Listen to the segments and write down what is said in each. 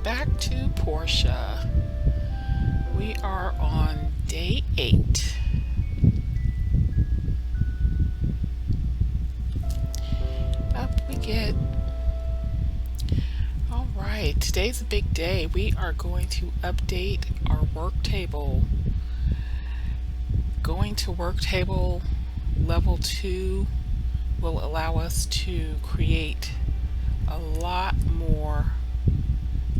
back to Portia. We are on day 8. Up we get. Alright, today's a big day. We are going to update our work table. Going to work table level 2 will allow us to create a lot more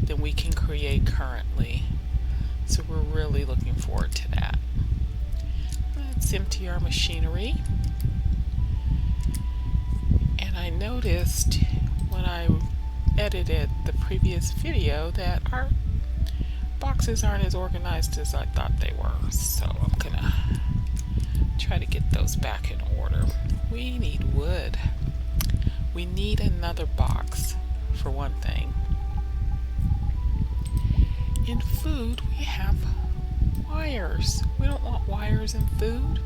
than we can create currently. So we're really looking forward to that. Let's empty our machinery. And I noticed when I edited the previous video that our boxes aren't as organized as I thought they were. So I'm gonna try to get those back in order. We need wood. We need another box for one thing. In food, we have wires. We don't want wires in food.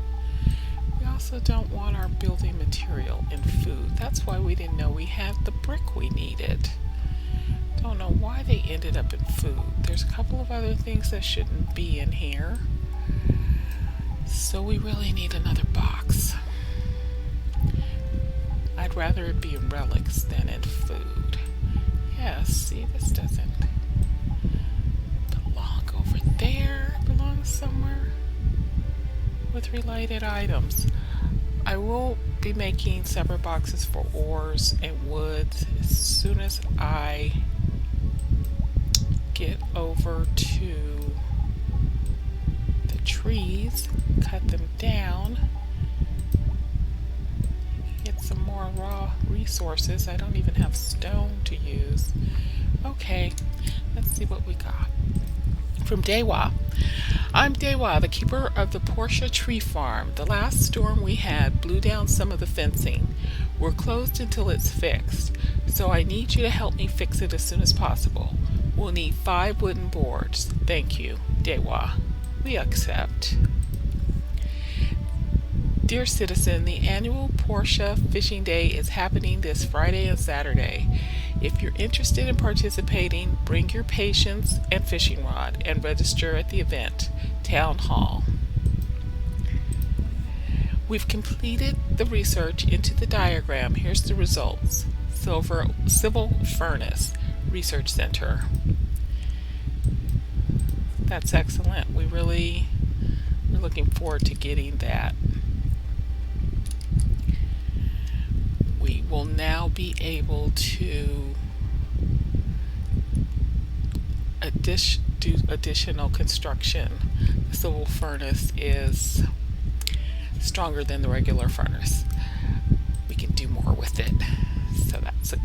We also don't want our building material in food. That's why we didn't know we had the brick we needed. Don't know why they ended up in food. There's a couple of other things that shouldn't be in here. So we really need another box. I'd rather it be in relics than in food. Yeah, see, this doesn't belong over there. It belongs somewhere with related items. I will be making separate boxes for ores and woods as soon as I get over to the trees, cut them down, get some more raw resources. I don't even have stone to use. Okay, let's see what we got. From Dewa. I'm Dewa, the keeper of the Portia tree farm. The last storm we had blew down some of the fencing. We're closed until it's fixed, so I need you to help me fix it as soon as possible. We'll need 5 wooden boards. Thank you, Dewa. We accept. Dear citizen, the annual Portia Fishing Day is happening this Friday and Saturday. If you're interested in participating, bring your patience and fishing rod and register at the event, Town Hall. We've completed the research into the diagram. Here's the results. Civil Furnace Research Center. That's excellent. We're looking forward to getting that. We will now be able to do additional construction. The civil furnace is stronger than the regular furnace. We can do more with it. So that's a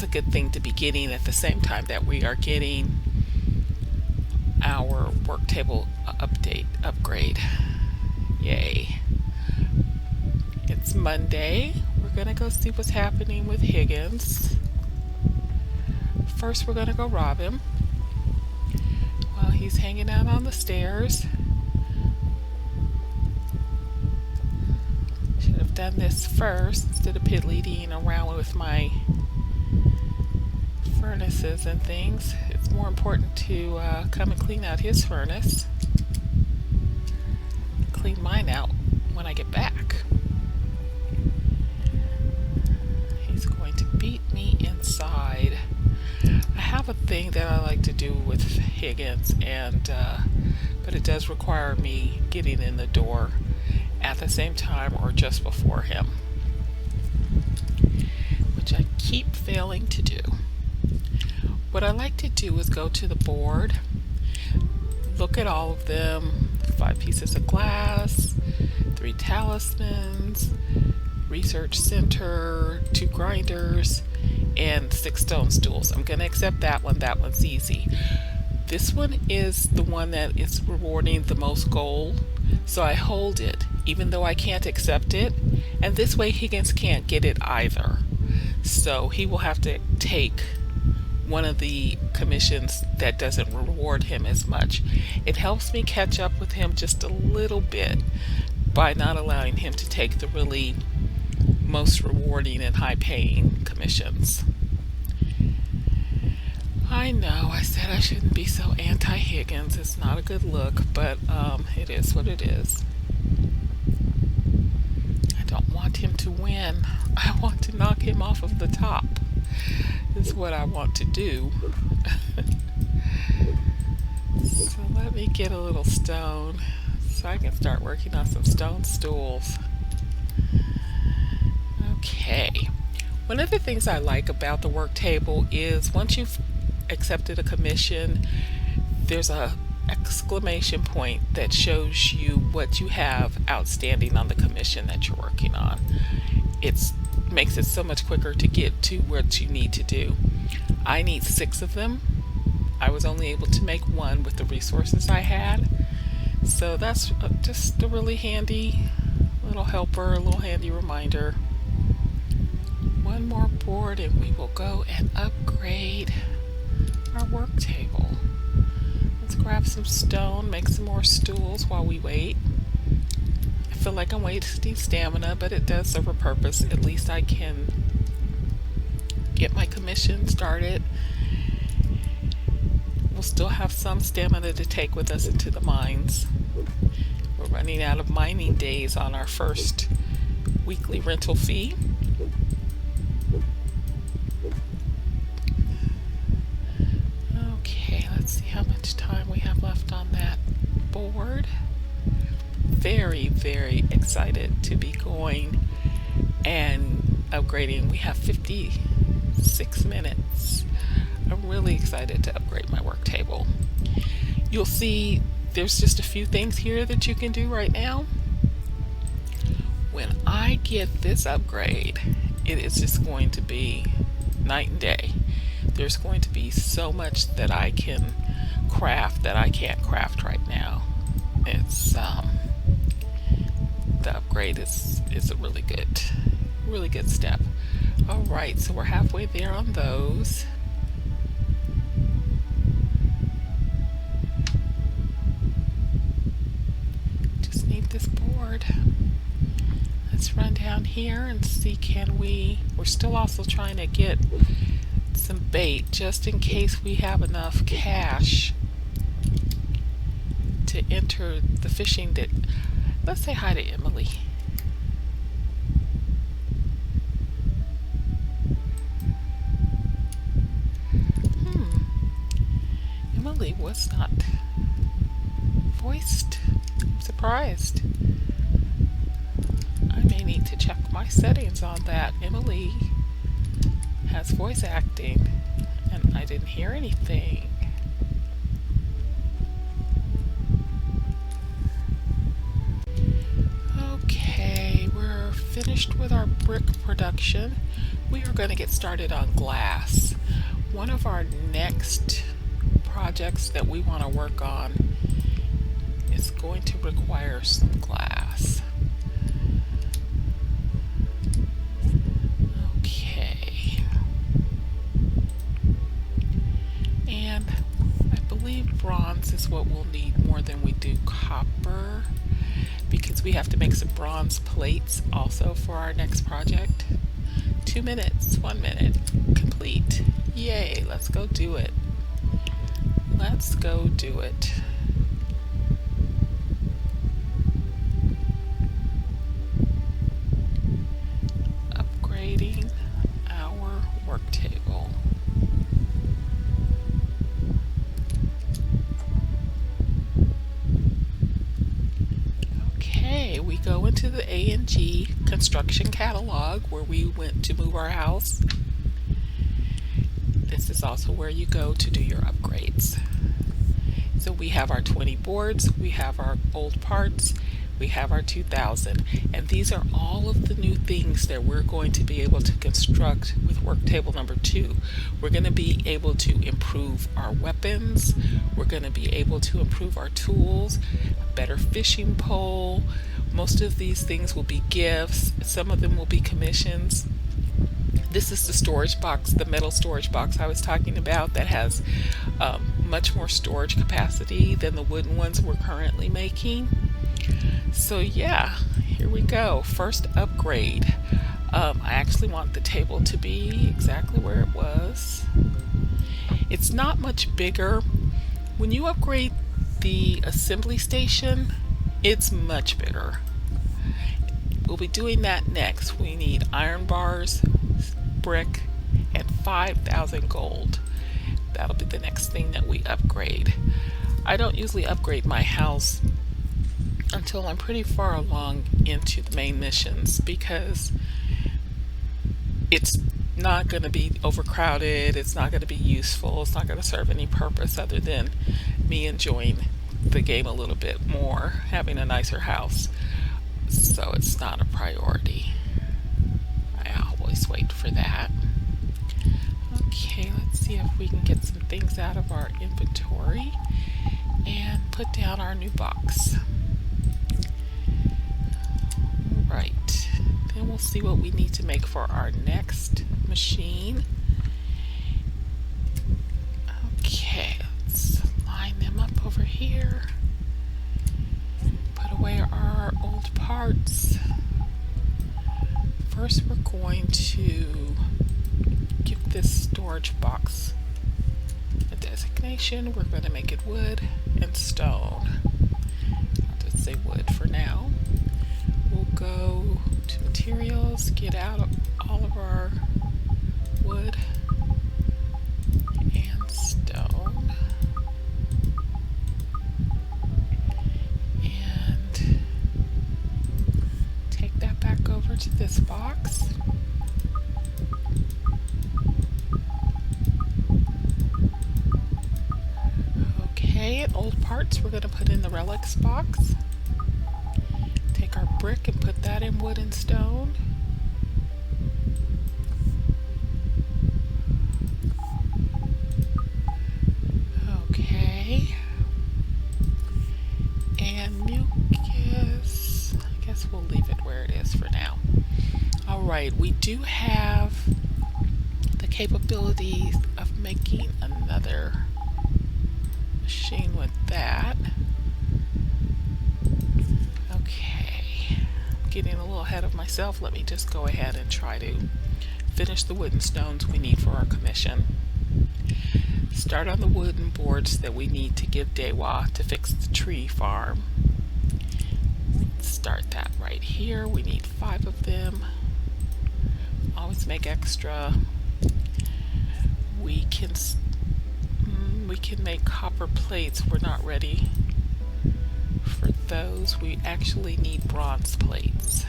good thing to be getting at the same time that we are getting our work table upgrade. Yay. It's Monday. We're gonna go see what's happening with Higgins. First, we're gonna go rob him while he's hanging out on the stairs. Should have done this first instead of piddly-deeing around with my furnaces and things. It's more important to come and clean out his furnace. Clean mine out when I get back. He's going to beat me inside. I have a thing that I like to do with Higgins, but it does require me getting in the door at the same time or just before him, which I keep failing to do. What I like to do is go to the board, look at all of them, 5 pieces of glass, 3 talismans, research center, 2 grinders, and 6 stone stools. I'm going to accept that one. That one's easy. This one is the one that is rewarding the most gold, so I hold it even though I can't accept it, and this way Higgins can't get it either. So he will have to take one of the commissions that doesn't reward him as much. It helps me catch up with him just a little bit by not allowing him to take the really most rewarding and high-paying commissions. I know I said I shouldn't be so anti-Higgins. It's not a good look, but it is what it is. I don't want him to win. I want to knock him off of the top. Is what I want to do. So let me get a little stone so I can start working on some stone stools. Okay. One of the things I like about the work table is once you've accepted a commission, there's a exclamation point that shows you what you have outstanding on the commission that you're working on. It makes it so much quicker to get to what you need to do. I need 6 of them. I was only able to make 1 with the resources I had. So that's just a really handy little helper, a little handy reminder. 1 more board and we will go and upgrade our work table. Let's grab some stone, make some more stools while we wait. I feel like I'm wasting stamina, but it does serve a purpose. At least I can get my commission started. We'll still have some stamina to take with us into the mines. We're running out of mining days on our first weekly rental fee. Okay, let's see how much time we have left on that board. Very, very excited to be going and upgrading. We have 56 minutes. I'm really excited to upgrade my work table. You'll see there's just a few things here that you can do right now. When I get this upgrade, it is just going to be night and day. There's going to be so much that I can craft that I can't craft right now. It's the upgrade is a really good step. All right, so we're halfway there on those. Just need this board. Let's run down here and see, we're still also trying to get some bait just in case we have enough cash to enter the fishing. Let's say hi to Emily. Emily was not voiced. I'm surprised. I may need to check my settings on that. Emily has voice acting and I didn't hear anything. Okay, we're finished with our brick production. We are going to get started on glass. One of our next projects that we want to work on is going to require some glass. Okay. And I believe bronze is what we'll need more than we do copper, because we have to make some bronze plates also for our next project. 2 minutes, 1 minute, complete. Yay, let's go do it. Let's go do it. Upgrading our work table. Okay, we go into the A&G construction catalog where we went to move our house. This is also where you go to do your upgrades. So we have our 20 boards, we have our old parts, we have our 2000, and these are all of the new things that we're going to be able to construct with work table number 2. We're going to be able to improve our weapons, we're going to be able to improve our tools, a better fishing pole. Most of these things will be gifts, some of them will be commissions. This is the storage box, the metal storage box I was talking about that has much more storage capacity than the wooden ones we're currently making. So yeah, here we go. First upgrade. I actually want the table to be exactly where it was. It's not much bigger. When you upgrade the assembly station, it's much bigger. We'll be doing that next. We need iron bars, brick, and 5,000 gold. That'll be the next thing that we upgrade. I don't usually upgrade my house until I'm pretty far along into the main missions, because it's not going to be overcrowded, it's not going to be useful, it's not going to serve any purpose other than me enjoying the game a little bit more, having a nicer house. So it's not a priority. I always wait for that. Okay, let's see if we can get some things out of our inventory and put down our new box. Right, then we'll see what we need to make for our next machine. Okay, let's line them up over here. Put away our old parts. First, we're going to give this storage box a designation. We're going to make it wood and stone. I'll just say wood for now. We'll go to materials, get out all of our wood and stone, and take that back over to this box. Okay, and old parts we're going to put in the relics box. Take our brick and put that in wood and stone. Okay. And mucus, I guess we'll leave it where it is for now. Alright, we do have the capability of making another machine with that. Okay, getting a little ahead of myself. Let me just go ahead and try to finish the wooden stones we need for our commission. Start on the wooden boards that we need to give Dewa to fix the tree farm. Start that right here. We need 5 of them. Always make extra. We can make copper plates. We're not ready for those. We actually need bronze plates.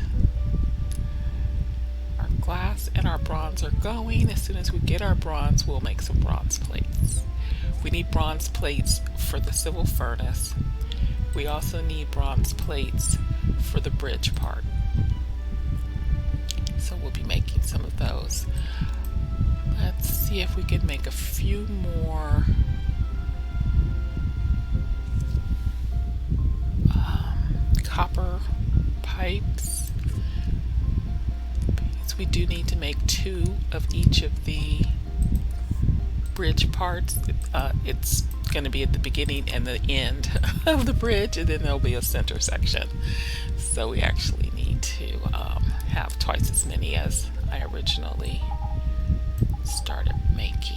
Our glass and our bronze are going. As soon as we get our bronze, we'll make some bronze plates. We need bronze plates for the civil furnace. We also need bronze plates for the bridge part. So we'll be making some of those. Let's see if we can make a few more copper pipes. Because we do need to make 2 of each of the bridge parts. It's going to be at the beginning and the end of the bridge, and then there'll be a center section. So we actually need to have twice as many as I originally started making.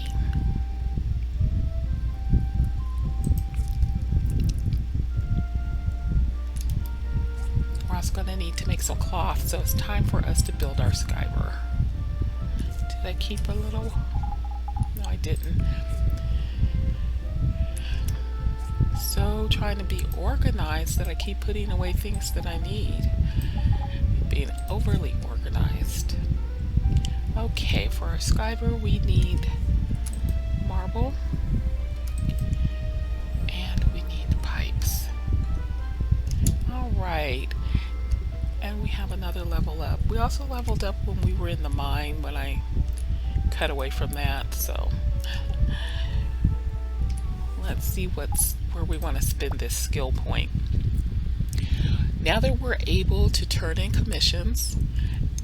We're also going to need to make some cloth, so it's time for us to build our skyber. Did I keep a little? No, I didn't. So trying to be organized that I keep putting away things that I need. Being overly organized. Okay, for our skyber we need marble and we need pipes. Alright, and we have another level up. We also leveled up when we were in the mine, when I cut away from that, so let's see where we want to spend this skill point. Now that we're able to turn in commissions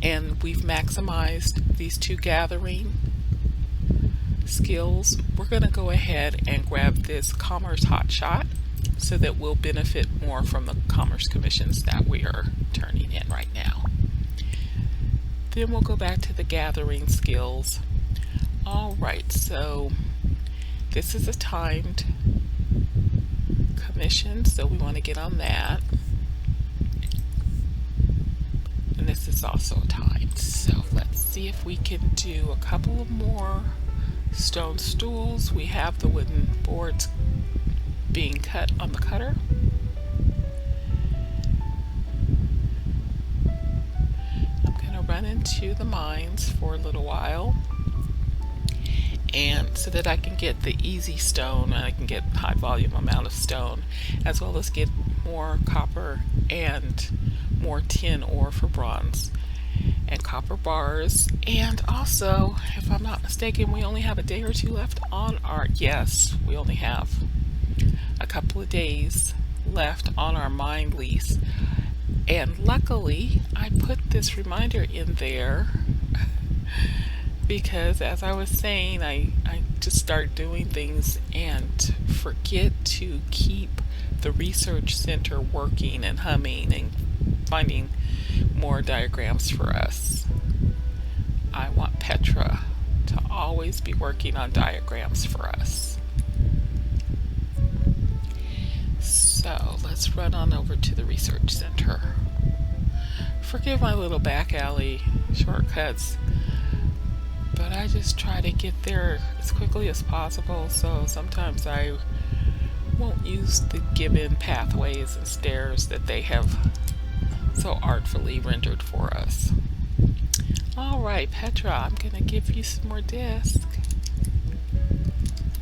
and we've maximized these 2 gathering skills, we're going to go ahead and grab this commerce hotshot so that we'll benefit more from the commerce commissions that we are turning in right now. Then we'll go back to the gathering skills. Alright, so This is a timed commission, so we want to get on that. And this is also timed, so let's see if we can do a couple of more stone stools. We have the wooden boards being cut on the cutter. I'm going to run into the mines for a little while, and so that I can get the easy stone and I can get high volume amount of stone, as well as get more copper and more tin ore for bronze and copper bars. And also, if I'm not mistaken, we only have a day or two left on our, yes, we only have a couple of days left on our mine lease. And luckily I put this reminder in there because, as I was saying, I just start doing things and forget to keep the research center working and humming and finding more diagrams for us. I want Petra to always be working on diagrams for us. So let's run on over to the research center. Forgive my little back alley shortcuts, but I just try to get there as quickly as possible, so sometimes I won't use the given pathways and stairs that they have so artfully rendered for us. Alright, Petra, I'm gonna give you some more disk.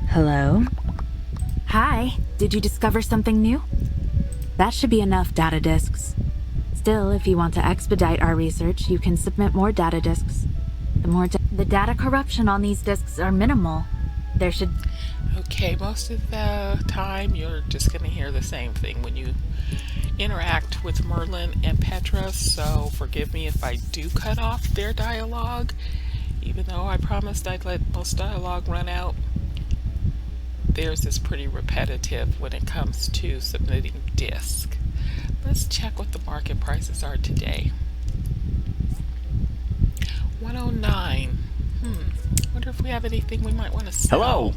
Hello? Hi, did you discover something new? That should be enough data disks. Still, if you want to expedite our research, you can submit more data disks. The data corruption on these disks are minimal. There should... Okay, most of the time you're just going to hear the same thing when you interact with Merlin and Petra, so forgive me if I do cut off their dialogue, even though I promised I'd let most dialogue run out. Theirs is pretty repetitive when it comes to submitting disk. Let's check what the market prices are today. 109. Wonder if we have anything we might want to sell. Hello.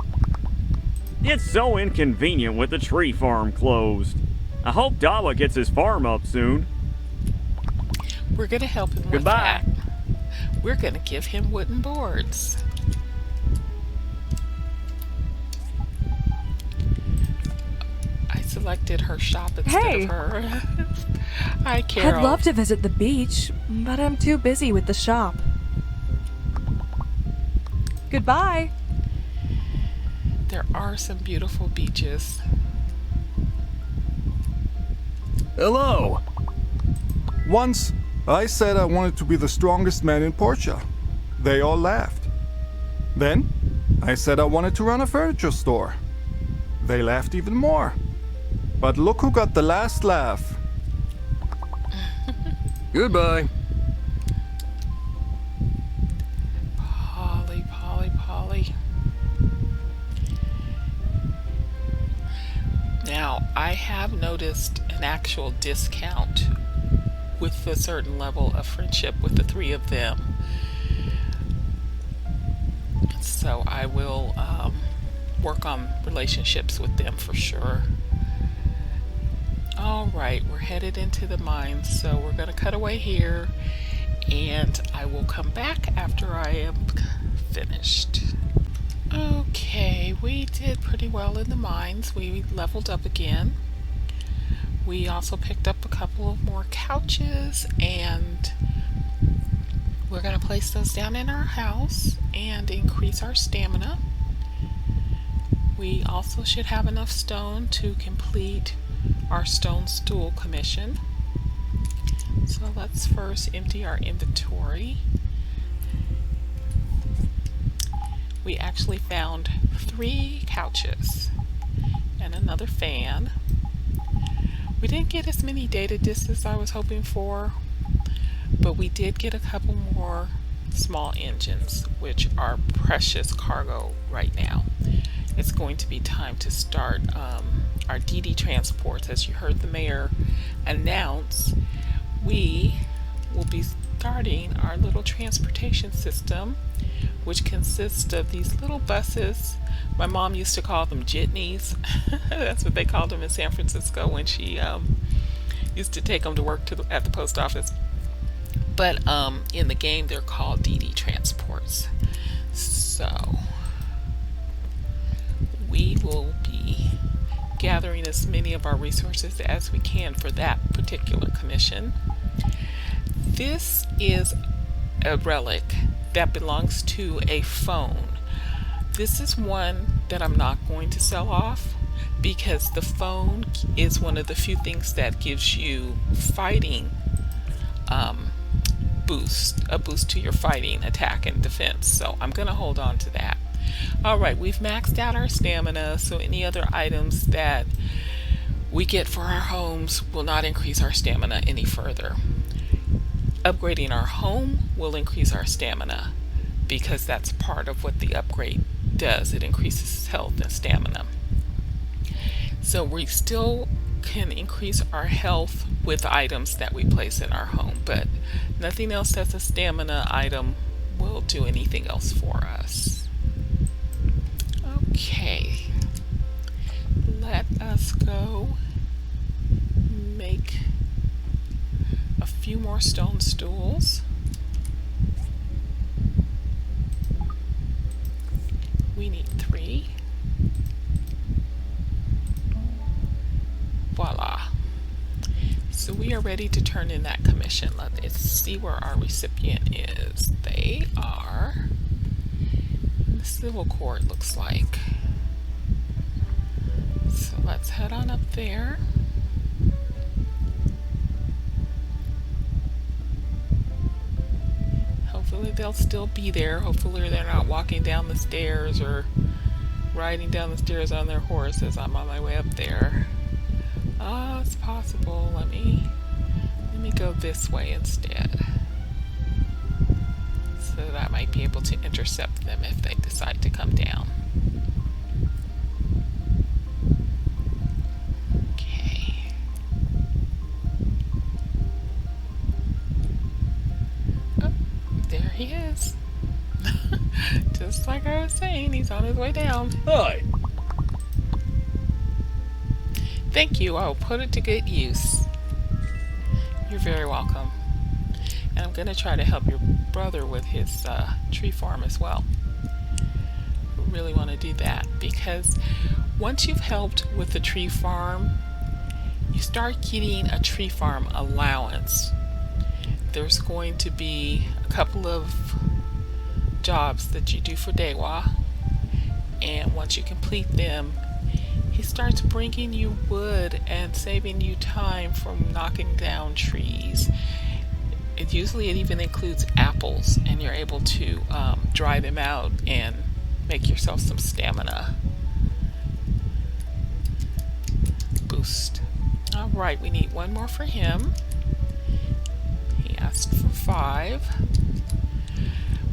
It's so inconvenient with the tree farm closed. I hope Dawa gets his farm up soon. We're going to help him with Goodbye. that. We're going to give him wooden boards. I selected her shop instead of her. Hi, Carol. I'd love to visit the beach, but I'm too busy with the shop. Goodbye. There are some beautiful beaches. Hello! Once, I said I wanted to be the strongest man in Portia. They all laughed. Then, I said I wanted to run a furniture store. They laughed even more. But look who got the last laugh. Goodbye. Polly. Now, I have noticed an actual discount with a certain level of friendship with the three of them. So I will work on relationships with them for sure. Alright, we're headed into the mines, so we're going to cut away here, and I will come back after I am finished. Okay, we did pretty well in the mines. We leveled up again. We also picked up a couple of more couches, and we're going to place those down in our house and increase our stamina. We also should have enough stone to complete our stone stool commission. So let's first empty our inventory. We actually found 3 couches and another fan. We didn't get as many data disks as I was hoping for, but we did get a couple more small engines, which are precious cargo right now. It's going to be time to start our DD transports. As you heard the mayor announce, we will be starting our little transportation system, which consists of these little buses My mom used to call them jitneys. That's what they called them in San Francisco when she used to take them to work at the post office. But in the game, they're called DD transports. So we will be gathering as many of our resources as we can for that particular commission. This is a relic that belongs to a phone. This is one that I'm not going to sell off because the phone is one of the few things that gives you fighting a boost to your fighting, attack, and defense. So I'm going to hold on to that. Alright, we've maxed out our stamina, so any other items that we get for our homes will not increase our stamina any further. Upgrading our home will increase our stamina because that's part of what the upgrade does. It increases health and stamina. So we still can increase our health with items that we place in our home, but nothing else that's a stamina item will do anything else for us. Okay, let us go make a few more stone stools. We need 3. Voila. So we are ready to turn in that commission. Let's see where our recipient is. They are in the civil court, looks like. So let's head on up there. Hopefully they'll still be there. Hopefully they're not walking down the stairs or riding down the stairs on their horse as I'm on my way up there. Oh, it's possible. Let me go this way instead, so that I might be able to intercept them if they decide to come down. Okay. Oh, there he is. Just like I was saying, he's on his way down. Hi. Thank you. I will put it to good use. You're very welcome. And I'm going to try to help your brother with his tree farm as well. I really want to do that because once you've helped with the tree farm, you start getting a tree farm allowance. There's going to be a couple of jobs that you do for Dewa, and once you complete them, he starts bringing you wood and saving you time from knocking down trees. It even includes apples, and you're able to dry them out and make yourself some stamina boost. Alright, we need one more for him. He asked for 5.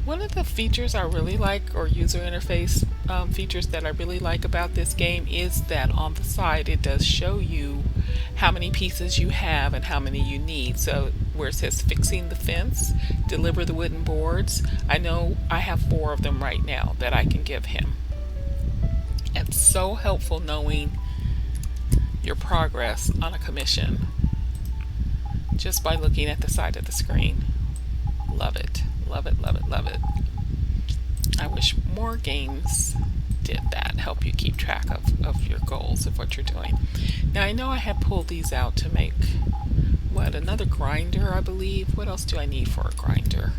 One of the features I really like, or user interface features that I really like about this game, is that on the side it does show you how many pieces you have and how many you need. So where it says fixing the fence, deliver the wooden boards, I know I have 4 of them right now that I can give him. It's so helpful knowing your progress on a commission just by looking at the side of the screen. Love it. Love it, love it, love it. I wish more games did that, help you keep track of your goals, of what you're doing. Now I know I had pulled these out to make, another grinder, I believe. What else do I need for a grinder?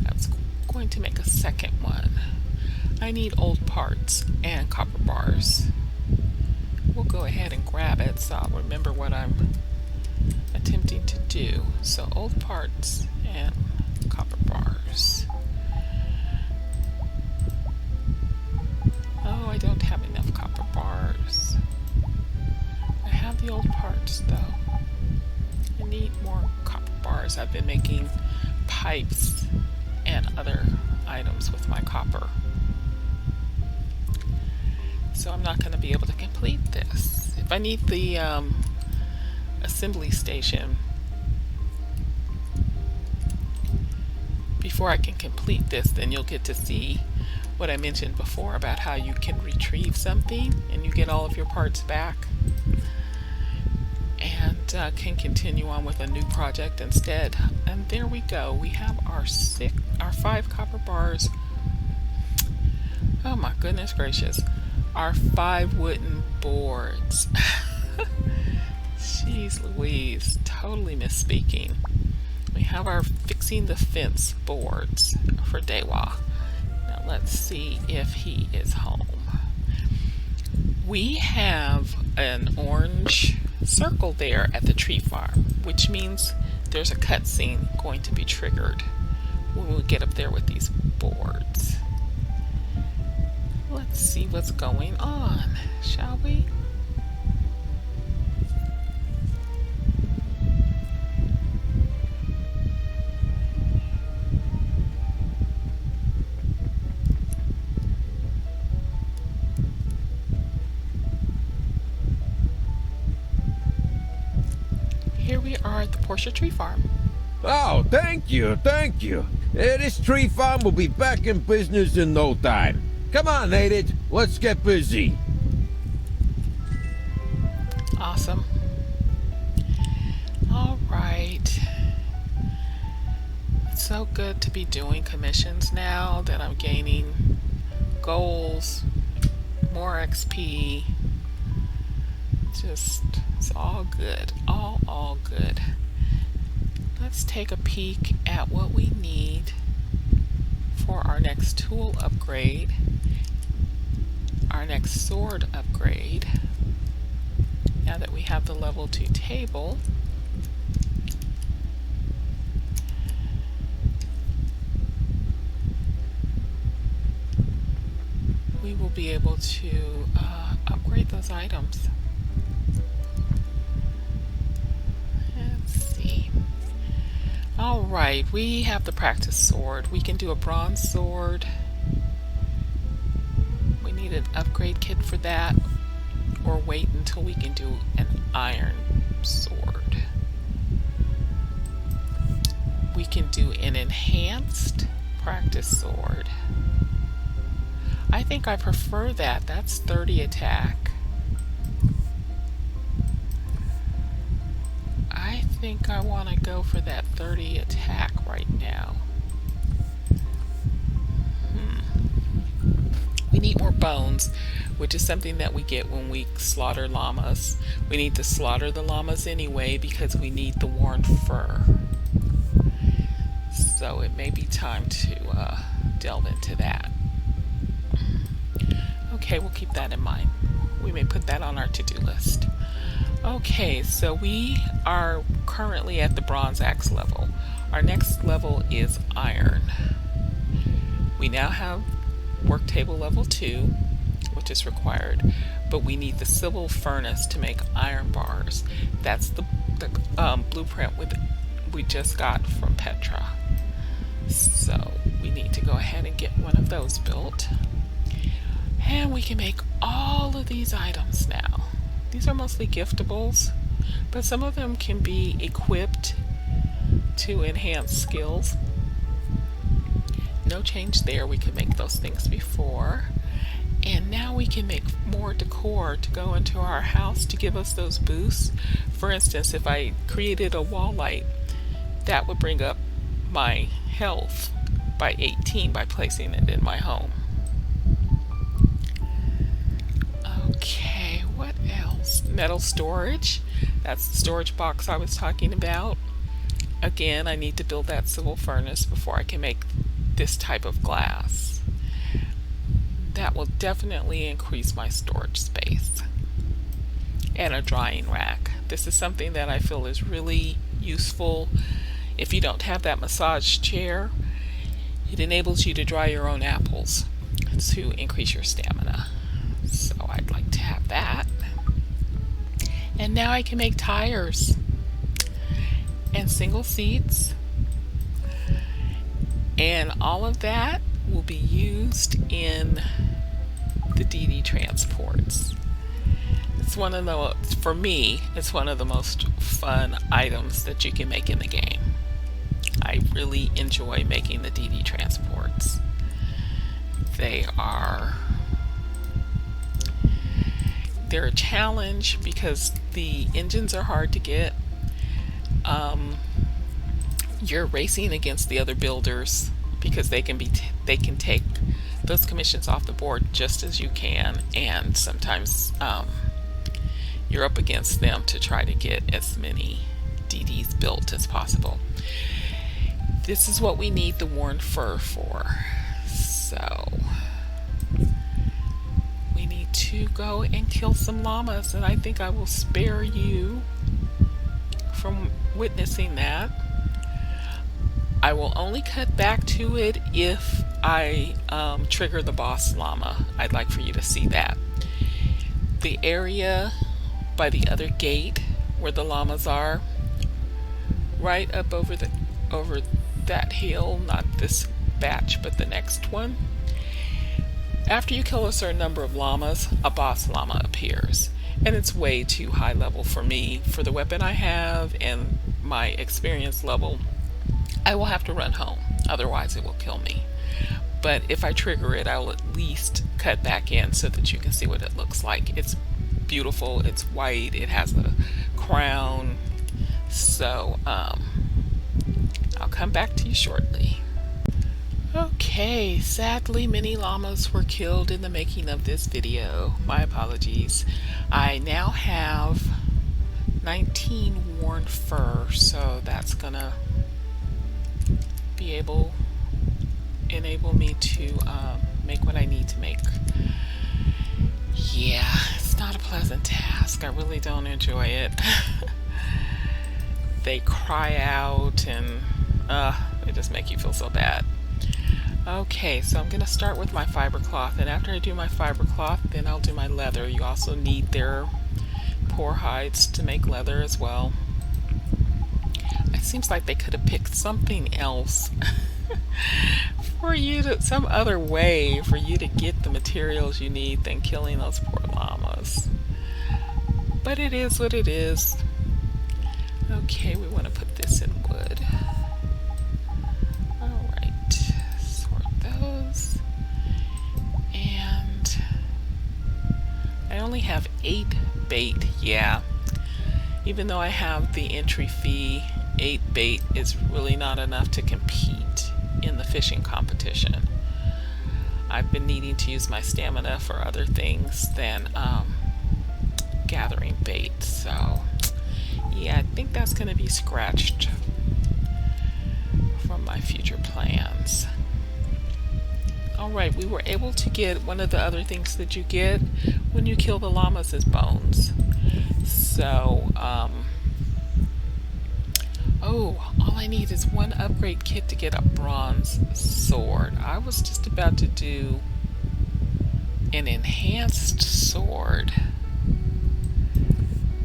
I was going to make a second one. I need old parts and copper bars. We'll go ahead and grab it so I'll remember what I'm attempting to do. So old parts and copper bars. Oh, I don't have enough copper bars. I have the old parts though. I need more copper bars. I've been making pipes and other items with my copper. So I'm not going to be able to complete this. If I need the assembly station before I can complete this, then you'll get to see what I mentioned before about how you can retrieve something and you get all of your parts back, and can continue on with a new project instead. And there we go. We have our 5 copper bars. Oh my goodness gracious. Our 5 wooden boards. Jeez Louise, totally misspeaking. We have our fixing the fence boards for Dewa. Now let's see if he is home. We have an orange circle there at the tree farm, which means there's a cutscene going to be triggered when we get up there with these boards. Let's see what's going on, shall we? Here we are at the Portia tree farm. Oh, thank you, thank you. This tree farm will be back in business in no time. Come on, Edith, let's get busy. Awesome. All right. It's so good to be doing commissions now that I'm gaining goals, more XP. Just, it's all good. All good. Let's take a peek at what we need for our next tool upgrade, our next sword upgrade. Now that we have the level 2 table, we will be able to upgrade those items. Let's see. Alright, we have the practice sword. We can do a bronze sword. We need an upgrade kit for that, or wait until we can do an iron sword. We can do an enhanced practice sword. I think I prefer that. That's 30 attack. I think I want to go for that 30 attack right now. We need more bones, which is something that we get when we slaughter llamas. We need to slaughter the llamas anyway because we need the worn fur. So it may be time to delve into that. Okay, we'll keep that in mind. We may put that on our to-do list. Okay, so we are currently at the bronze axe level. Our next level is iron. We now have work table level 2, which is required, but we need the civil furnace to make iron bars. That's the blueprint we just got from Petra. So we need to go ahead and get one of those built. And we can make all of these items now. These are mostly giftables, but some of them can be equipped to enhance skills. No change there. We could make those things before. And now we can make more decor to go into our house to give us those boosts. For instance, if I created a wall light, that would bring up my health by 18 by placing it in my home. Okay, what else? Metal storage. That's the storage box I was talking about. Again, I need to build that civil furnace before I can make this type of glass. That will definitely increase my storage space. And a drying rack. This is something that I feel is really useful. If you don't have that massage chair, it enables you to dry your own apples to increase your stamina. So I'd like to have that. And now I can make tires and single seats, and all of that will be used in the DD transports. It's one of the, for me, it's one of the most fun items that you can make in the game. I really enjoy making the DD transports. they're a challenge because the engines are hard to get. You're racing against the other builders because they can take those commissions off the board just as you can, and sometimes you're up against them to try to get as many DDs built as possible. This is what we need the worn fur for. So we need to go and kill some llamas, and I think I will spare you from witnessing that. I will only cut back to it if I trigger the boss llama. I'd like for you to see that. The area by the other gate where the llamas are, right up over that hill, not this batch but the next one. After you kill a certain number of llamas, a boss llama appears, and it's way too high level for me, for the weapon I have and my experience level. I will have to run home, otherwise it will kill me. But if I trigger it, I will at least cut back in so that you can see what it looks like. It's beautiful, it's white, it has a crown. So I'll come back to you shortly. Okay, sadly many llamas were killed in the making of this video. My apologies. I now have 19 worn fur, so that's gonna enable me to make what I need to make. Yeah, it's not a pleasant task. I really don't enjoy it. They cry out and they just make you feel so bad. Okay, so I'm gonna start with my fiber cloth, and after I do my fiber cloth, then I'll do my leather. You also need their poor hides to make leather as well. It seems like they could have picked something else for you to, some other way for you to get the materials you need than killing those poor llamas. But it is what it is. Okay, we want to put this in wood. Alright, sort those. And I only have 8 bait, yeah. Even though I have the entry fee, 8 bait is really not enough to compete in the fishing competition. I've been needing to use my stamina for other things than gathering bait, so yeah, I think that's going to be scratched from my future plans. Alright, we were able to get one of the other things that you get when you kill the llamas is bones. So, oh, all I need is one upgrade kit to get a bronze sword. I was just about to do an enhanced sword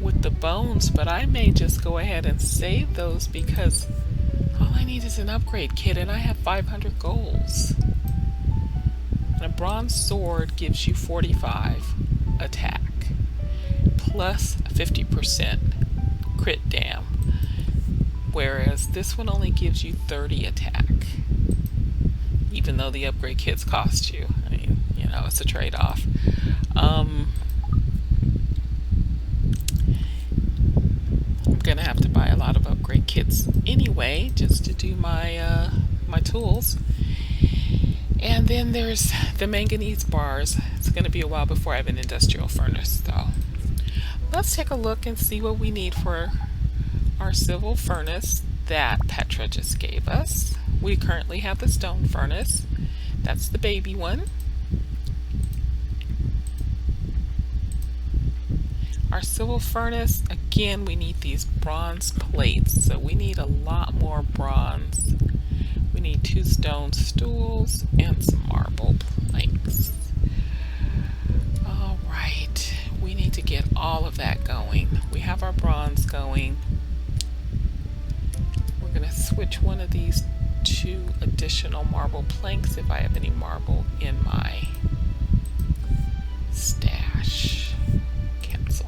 with the bones, but I may just go ahead and save those because all I need is an upgrade kit and I have 500 golds. And a bronze sword gives you 45 attack plus 50% crit dam, whereas this one only gives you 30 attack, even though the upgrade kits cost you. I mean, you know, it's a trade-off. I'm gonna have to buy a lot of upgrade kits anyway just to do my my tools. And then there's the manganese bars. It's gonna be a while before I have an industrial furnace though. Let's take a look and see what we need for our civil furnace that Petra just gave us. We currently have the stone furnace. That's the baby one. Our civil furnace, again, we need these bronze plates, so we need a lot more bronze. We need 2 stone stools and some marble planks. Alright, we need to get all of that going. We have our bronze going. We're going to switch one of these to additional marble planks if I have any marble in my stash. Cancel.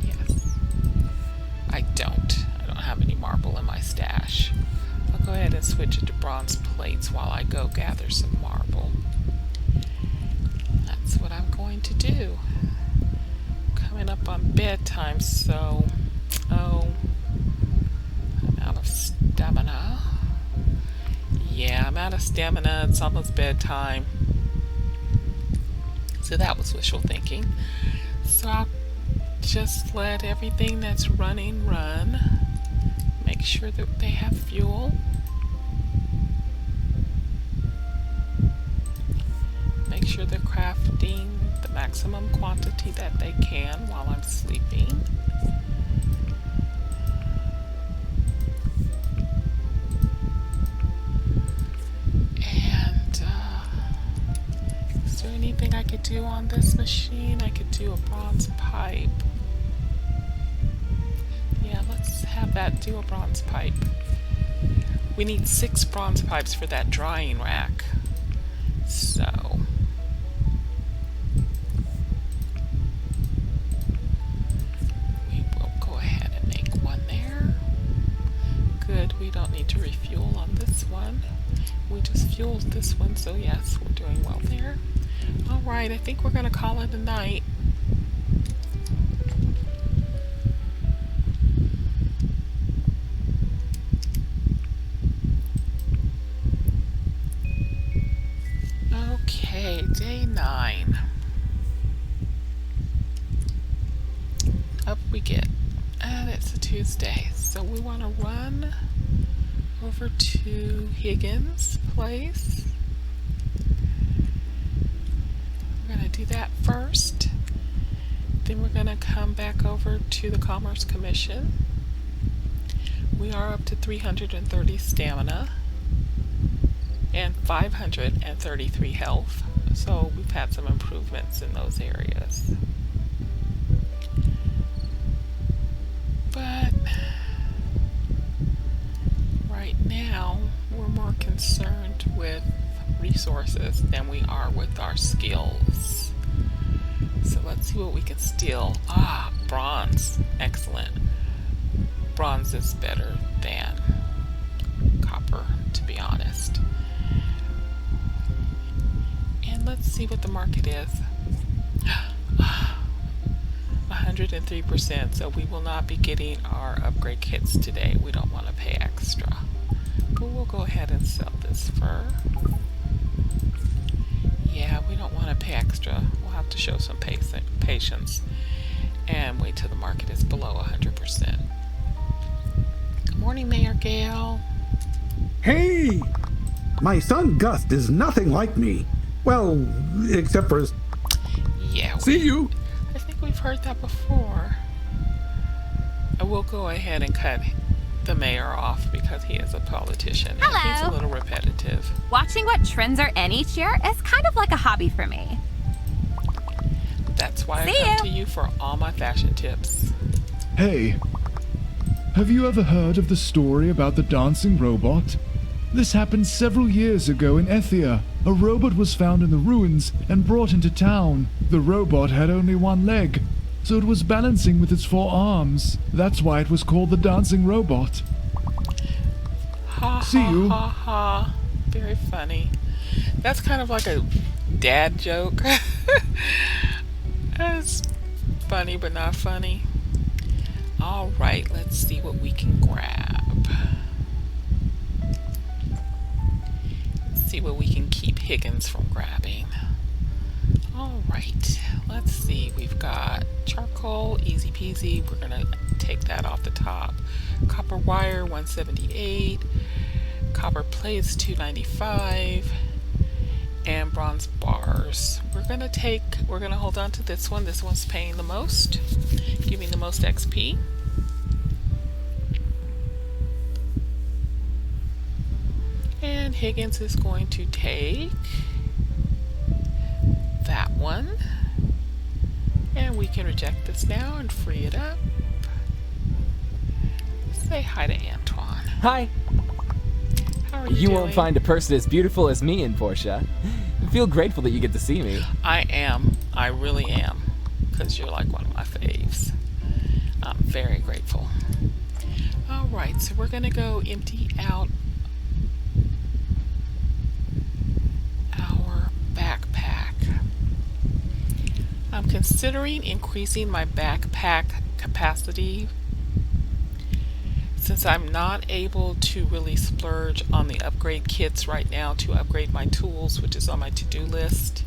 Yes. I don't have any marble in my stash. I'll go ahead and switch it to bronze plates while I go gather some marble. That's what I'm going to do. Coming up on bedtime, so I'm out of stamina. Yeah, I'm out of stamina. It's almost bedtime. So that was wishful thinking. So I'll just let everything that's running run. Make sure that they have fuel. Make sure they're crafting the maximum quantity that they can while I'm sleeping. And is there anything I could do on this machine? I could do a bronze pipe. Yeah, let's have that do a bronze pipe. We need 6 bronze pipes for that drying rack. So we will go ahead and make one there. Good, we don't need to refuel on this one. We just fueled this one, so yes, we're doing well there. Alright, I think we're going to call it a night. Okay, day 9. Up we get. And it's a Tuesday, so we want to run over to Higgins' place. We're going to do that first. Then we're going to come back over to the Commerce Commission. We are up to 330 stamina and 533 health, so we've had some improvements in those areas. But right now we're more concerned with resources than we are with our skills. So let's see what we can steal. Ah, bronze. Excellent. Bronze is better than copper, to be honest. And let's see what the market is. 103%, so we will not be getting our upgrade kits today. We don't want to pay extra. But we'll go ahead and sell this fur. Yeah, we don't want to pay extra. We'll have to show some patience and wait till the market is below 100%. Good morning, Mayor Gale. Hey! My son Gus is nothing like me. Well, except for... Yeah. See you! I think we've heard that before. I will go ahead and cut the mayor off because he is a politician. And Hello. he's a little repetitive. Watching what trends are in each year is kind of like a hobby for me. That's why See I come you. to you for all my fashion tips. Hey, have you ever heard of the story about the dancing robot? This happened several years ago in Ethia. A robot was found in the ruins and brought into town. The robot had only one leg, so it was balancing with its 4 arms. That's why it was called the dancing robot. Ha See ha you. ha ha. Very funny. That's kind of like a dad joke. It's funny but not funny. Alright, let's see what we can grab. Let's see what we can keep Higgins from grabbing. Alright, let's see. We've got charcoal, easy peasy. We're going to take that off the top. Copper wire, 178. Copper plates, 295. And bronze bars. We're gonna hold on to this one. This one's paying the most, giving the most XP. And Higgins is going to take that one. And we can reject this now and free it up. Say hi to Antoine. Hi. How are You doing? won't find a person as beautiful as me in Portia. I feel grateful that you get to see me. I am. I really am. Because you're like one of my faves. I'm very grateful. Alright, so we're going to go empty out our backpack. considering increasing my backpack capacity since I'm not able to really splurge on the upgrade kits right now to upgrade my tools, which is on my to-do list.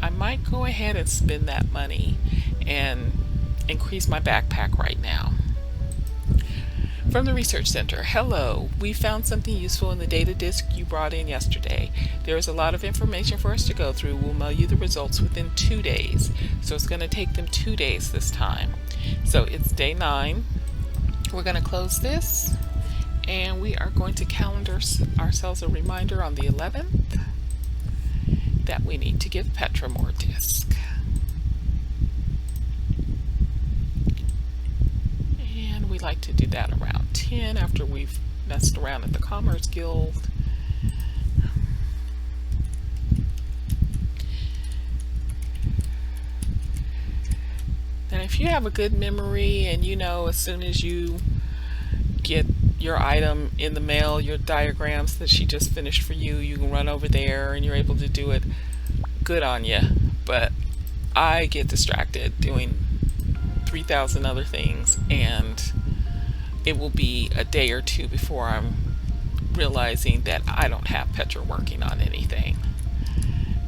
I might go ahead and spend that money and increase my backpack right now. From the Research Center, hello. We found something useful in the data disk you brought in yesterday. There is a lot of information for us to go through. We'll mail you the results within 2 days. So it's going to take them 2 days this time. So it's day 9. We're going to close this and we are going to calendar ourselves a reminder on the 11th that we need to give Petra more disk. And we like to do that around 10 after we've messed around at the Commerce Guild. And if you have a good memory and you know as soon as you get your item in the mail, your diagrams that she just finished for you, you can run over there and you're able to do it, good on you. But I get distracted doing 3,000 other things, and it will be a day or two before I'm realizing that I don't have Petra working on anything,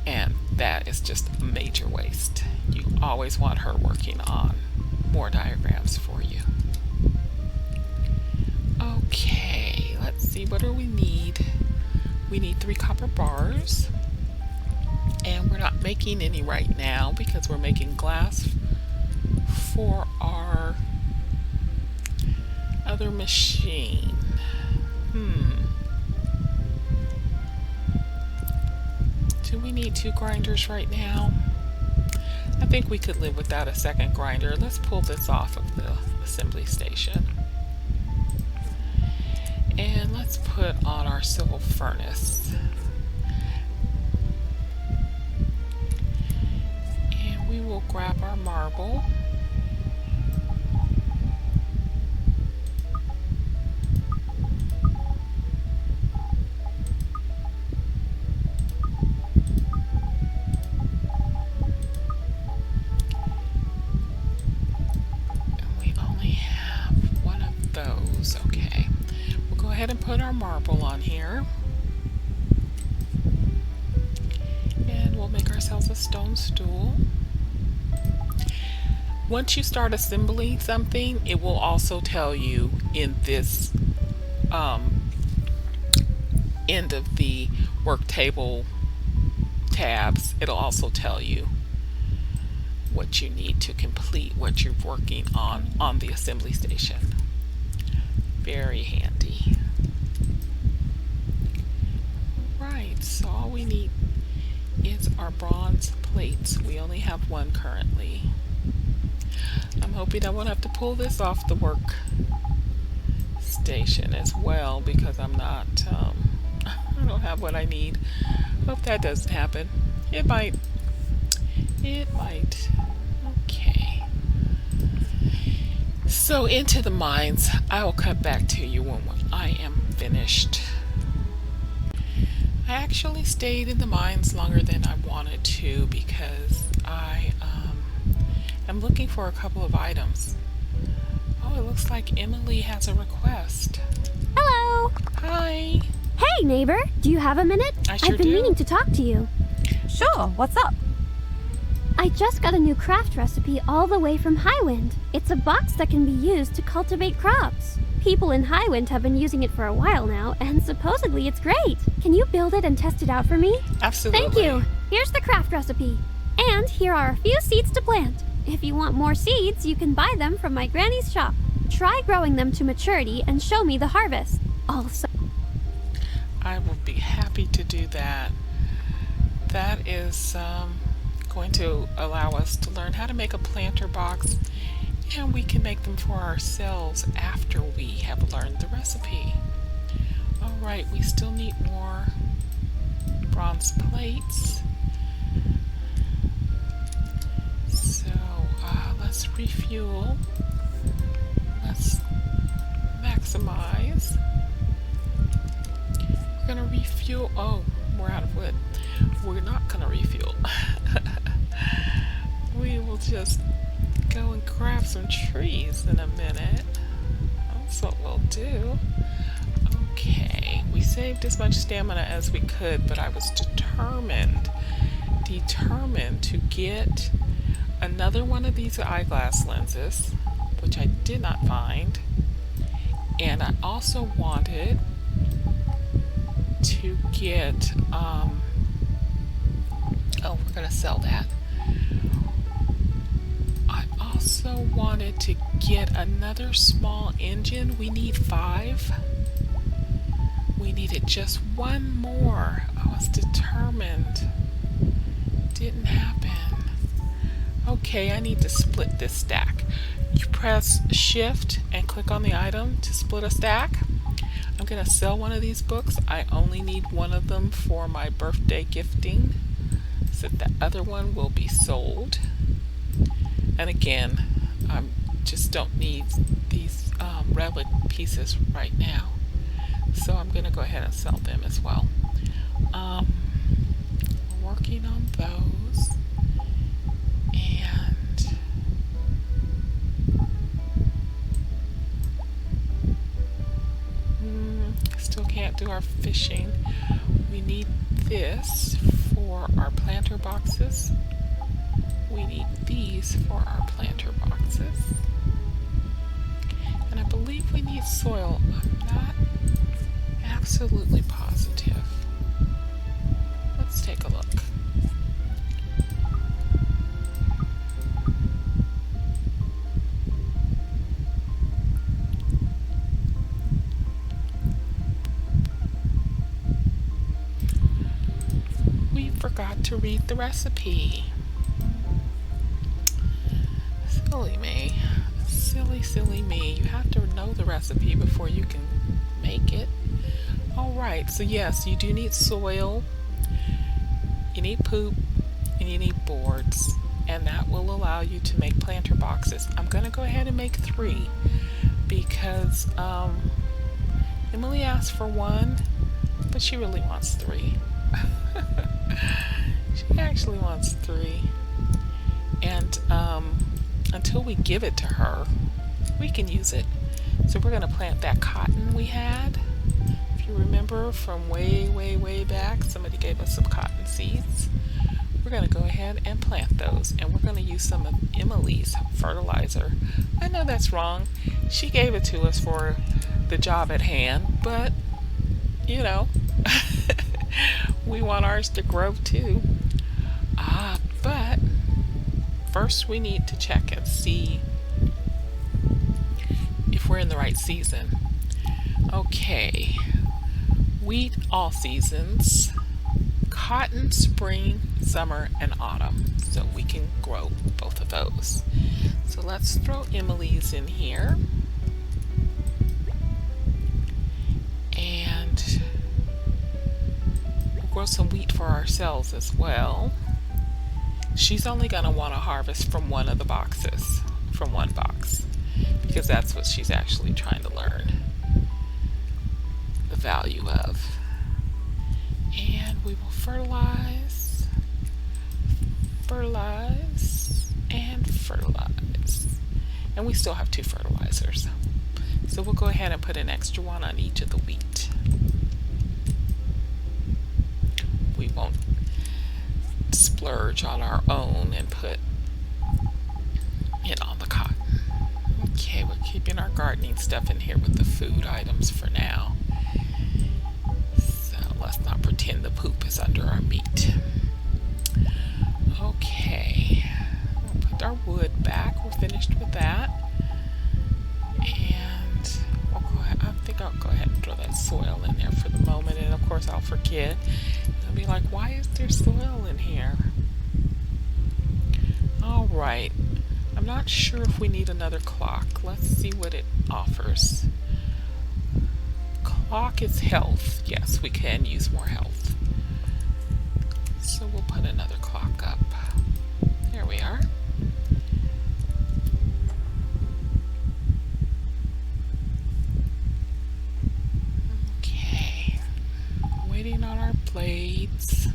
and that is just a major waste. You always want her working on more diagrams for you. Okay, let's see, what do we need? We need 3 copper bars, and we're not making any right now because we're making glass for our other machine. Do we need 2 grinders right now? I think we could live without a second grinder. Let's pull this off of the assembly station. And let's put on our civil furnace. And we will grab our marble. Okay, we'll go ahead and put our marble on here, and we'll make ourselves a stone stool. Once you start assembling something, it will also tell you in this end of the work table tabs, it'll also tell you what you need to complete what you're working on the assembly station. Very handy. Right, so all we need is our bronze plates. We only have 1 currently. I'm hoping I won't have to pull this off the work station as well because I'm not, I don't have what I need. Hope that doesn't happen. It might. It might. Okay. So into the mines. I will cut back to you when I am finished. I actually stayed in the mines longer than I wanted to because I am looking for a couple of items. Oh, it looks like Emily has a request. Hello! Hi! Hey, neighbor! Do you have a minute? I sure I've been do. meaning to talk to you. Sure, what's up? I just got a new craft recipe all the way from Highwind. It's a box that can be used to cultivate crops. People in Highwind have been using it for a while now, and supposedly it's great. Can you build it and test it out for me? Absolutely. Thank you. Here's the craft recipe. And here are a few seeds to plant. If you want more seeds, you can buy them from my granny's shop. Try growing them to maturity and show me the harvest. Also, I will be happy to do that. That is going to allow us to learn how to make a planter box, and we can make them for ourselves after we have learned the recipe. Alright, we still need more bronze plates. So let's refuel. Let's maximize. We're gonna refuel. Oh, we're out of wood. We're not gonna refuel. we will just go and grab some trees in a minute. That's what we'll do. Okay, we saved as much stamina as we could, but I was determined to get another one of these eyeglass lenses, which I did not find, and I also wanted to get oh, we're gonna sell that. I also wanted to get another small engine. We need 5. We needed just one more. I was determined. Didn't happen. Okay, I need to split this stack. You press shift and click on the item to split a stack. I'm gonna sell one of these books. I only need one of them for my birthday gifting, so the other one will be sold. And again, I just don't need these relic pieces right now, so I'm gonna go ahead and sell them as well. Working on those, and still can't do our fishing. We need this for our planter boxes. We need these for our planter boxes. And I believe we need soil. I'm not absolutely positive. Let's take a look. We forgot to read the recipe. Silly me. Silly me. You have to know the recipe before you can make it. Alright, so yes, you do need soil, you need poop, and you need boards, and that will allow you to make planter boxes. I'm going to go ahead and make 3 because Emily asked for 1, but she really wants 3. She actually wants 3. And until we give it to her, we can use it. So we're going to plant that cotton we had. If you remember from way back, somebody gave us some cotton seeds. We're going to go ahead and plant those, and we're going to use some of Emily's fertilizer. I know that's wrong. She gave it to us for the job at hand, but you know, we want ours to grow too. But first we need to check and see if we're in the right season. Okay, wheat all seasons, cotton spring, summer, and autumn. So we can grow both of those. So let's throw Emily's in here. And we'll grow some wheat for ourselves as well. She's only going to want to harvest from one of the boxes, from one box, because that's what she's actually trying to learn the value of. And we will fertilize, and fertilize. And we still have 2 fertilizers. So we'll go ahead and put an extra one on each of the wheat. We won't splurge on our own and put it on the cotton. Okay, we're keeping our gardening stuff in here with the food items for now. So let's not pretend the poop is under our meat. Okay, we'll put our wood back. We're finished with that. And we'll go ahead, I think I'll go ahead and throw that soil in there for the moment. And of course I'll forget. I'll be like, why is there soil in here? Alright, I'm not sure if we need another clock. Let's see what it offers. Clock is health. Yes, we can use more health. So we'll put another clock up. There we are. Okay, waiting on our blades.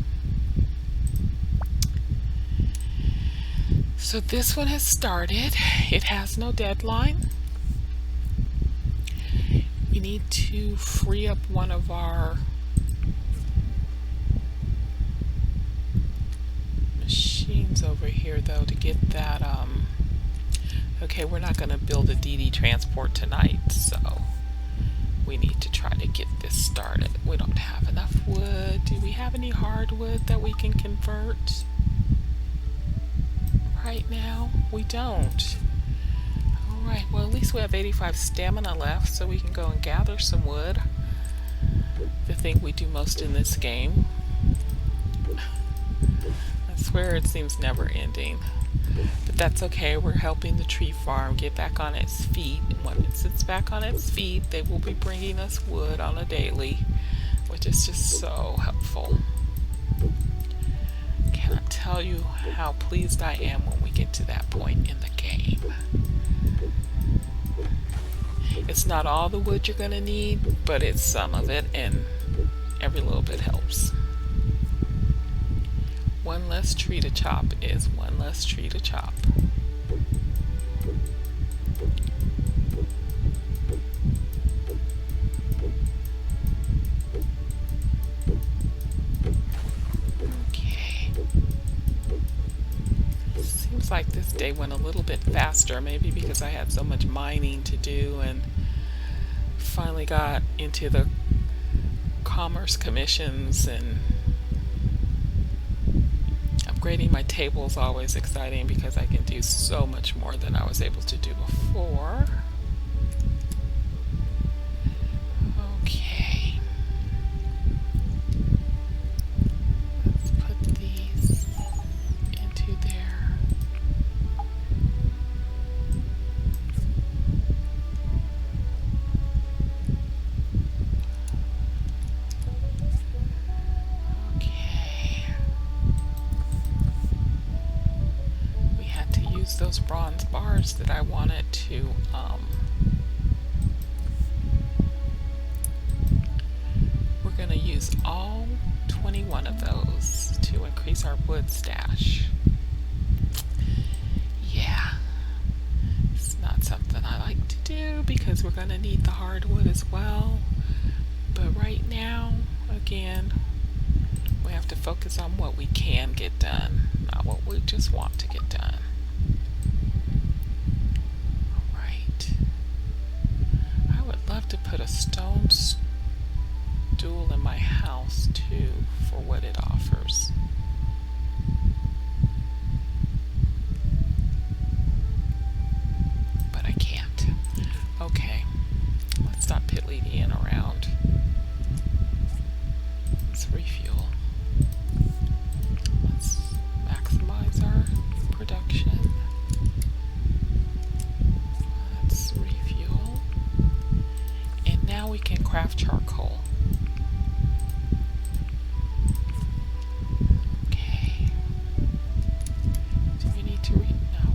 So this one has started. It has no deadline. We need to free up one of our machines over here though to get that okay, we're not going to build a DD transport tonight, so we need to try to get this started. We don't have enough wood. Do we have any hardwood that we can convert? Right now we don't. Alright, well at least we have 85 stamina left, so we can go and gather some wood. The thing we do most in this game. I swear it seems never ending. But that's okay, we're helping the tree farm get back on its feet. And when it sits back on its feet, they will be bringing us wood on a daily, which is just so helpful. Cannot tell you how pleased I am when we get to that point in the game. It's not all the wood you're going to need, but it's some of it, and every little bit helps. One less tree to chop is one less tree to chop. Seems like this day went a little bit faster, maybe because I had so much mining to do and finally got into the commerce commissions, and upgrading my table is always exciting because I can do so much more than I was able to do before. Okay. Let's put these into there. Okay. We had to use those bronze bars that I wanted to we're going to use all 21 of those to increase our wood stash. Yeah, it's not something I like to do because we're going to need the hardwood as well. But right now, again, we have to focus on what we can get done, not what we just want to get done. Alright. I would love to put a stone stool in my house too for what it offers. But I can't. Okay. Let's stop pit-leading around. Let's refuel. Let's maximize our production. Let's refuel. And now we can craft charcoal. Okay. Do we need to no,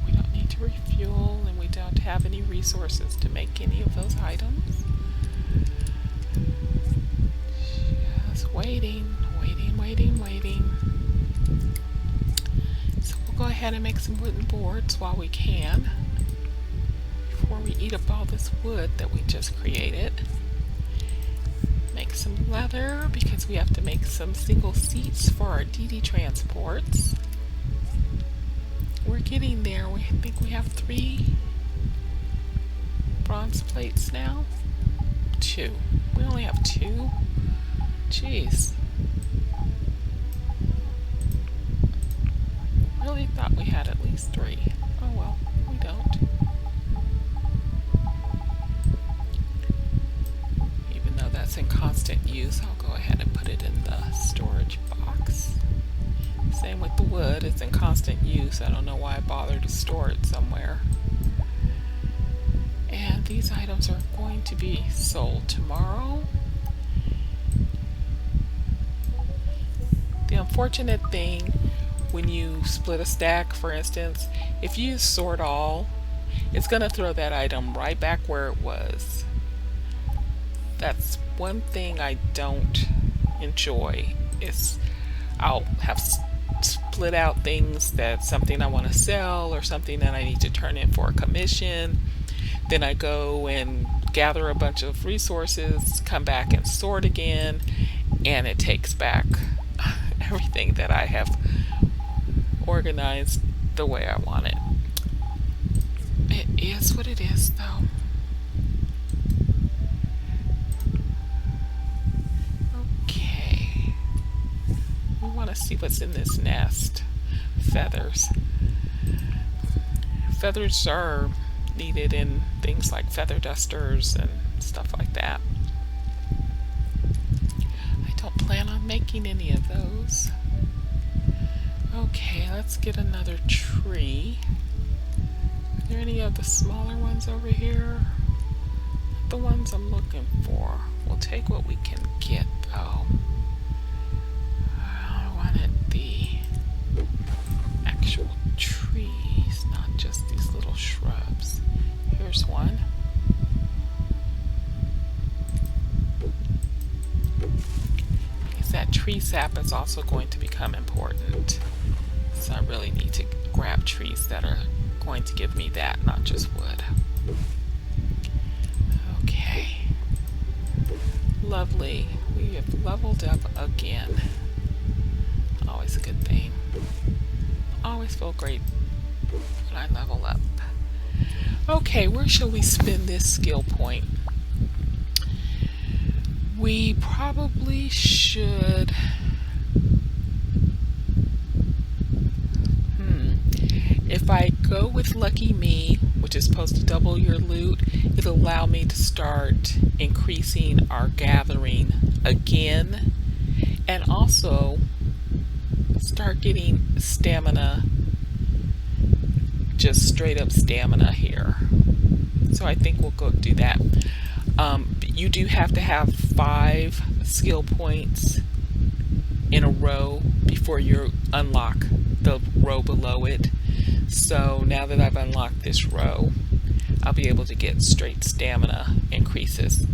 we don't need to refuel, and we don't have any resources to make any of those items. Just waiting. So we'll go ahead and make some wooden boards while we can, before we eat up all this wood that we just created. Make some leather because we have to make some single seats for our DD transports. We're getting there. I think we have 3 bronze plates now. 2. We only have 2. Jeez. Really thought we had at least 3. Oh well, we don't. Even though that's in constant use, I'll go ahead and put it in the storage box. Same with the wood, it's in constant use. I don't know why I bother to store it somewhere. And these items are going to be sold tomorrow. The unfortunate thing when you split a stack, for instance, if you use sort all, it's going to throw that item right back where it was. That's one thing I don't enjoy. Is I'll have split out things, that's something I want to sell or something that I need to turn in for a commission. Then I go and gather a bunch of resources, come back and sort again, and it takes back everything that I have organized the way I want it. It is what it is, though. Okay. We want to see what's in this nest. Feathers. Feathers are needed in things like feather dusters and stuff like that. I don't plan on making any of those. Okay, let's get another tree. Are there any of the smaller ones over here? Not the ones I'm looking for. We'll take what we can get, though. I wanted the actual trees, not just these little shrubs. Here's one. Because that tree sap is also going to become important. So I really need to grab trees that are going to give me that, not just wood. Okay. Lovely. We have leveled up again. Always a good thing. Always feel great when I level up. Okay, where shall we spend this skill point? We probably should... If I go with Lucky Me, which is supposed to double your loot, it'll allow me to start increasing our gathering again, and also start getting stamina, just straight up stamina here. So I think we'll go do that. You do have to have 5 skill points in a row before you unlock the row below it. So now that I've unlocked this row, I'll be able to get straight stamina increases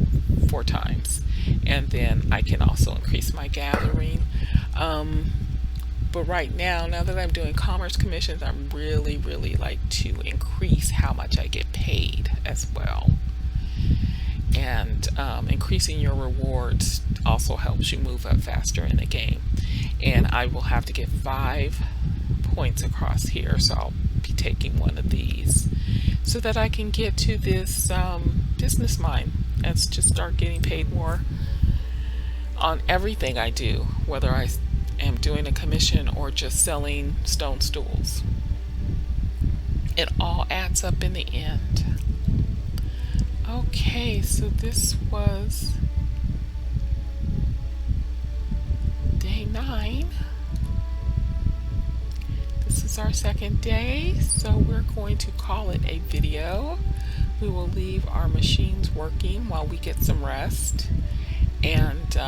4 times. And then I can also increase my gathering. But right now that I'm doing commerce commissions, I really like to increase how much I get paid as well. And increasing your rewards also helps you move up faster in the game. And I will have to get 5 points across here, so I'll be taking one of these so that I can get to this business mine and just start getting paid more on everything I do, whether I am doing a commission or just selling stone stools. It all adds up in the end. Okay, so this was day 9. This is our second day, so we're going to call it a video. We will leave our machines working while we get some rest, and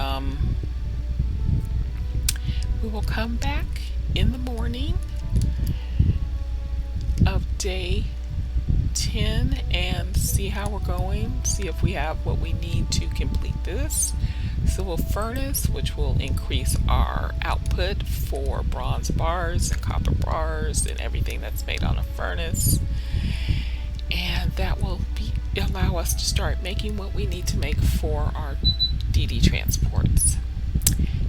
we will come back in the morning of day 10 and see how we're going, see if we have what we need to complete this. So we'll furnace, which will increase our output for bronze bars and copper bars and everything that's made on a furnace, and that will allow us to start making what we need to make for our DD transports.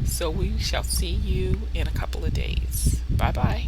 So we shall see you in a couple of days. Bye bye.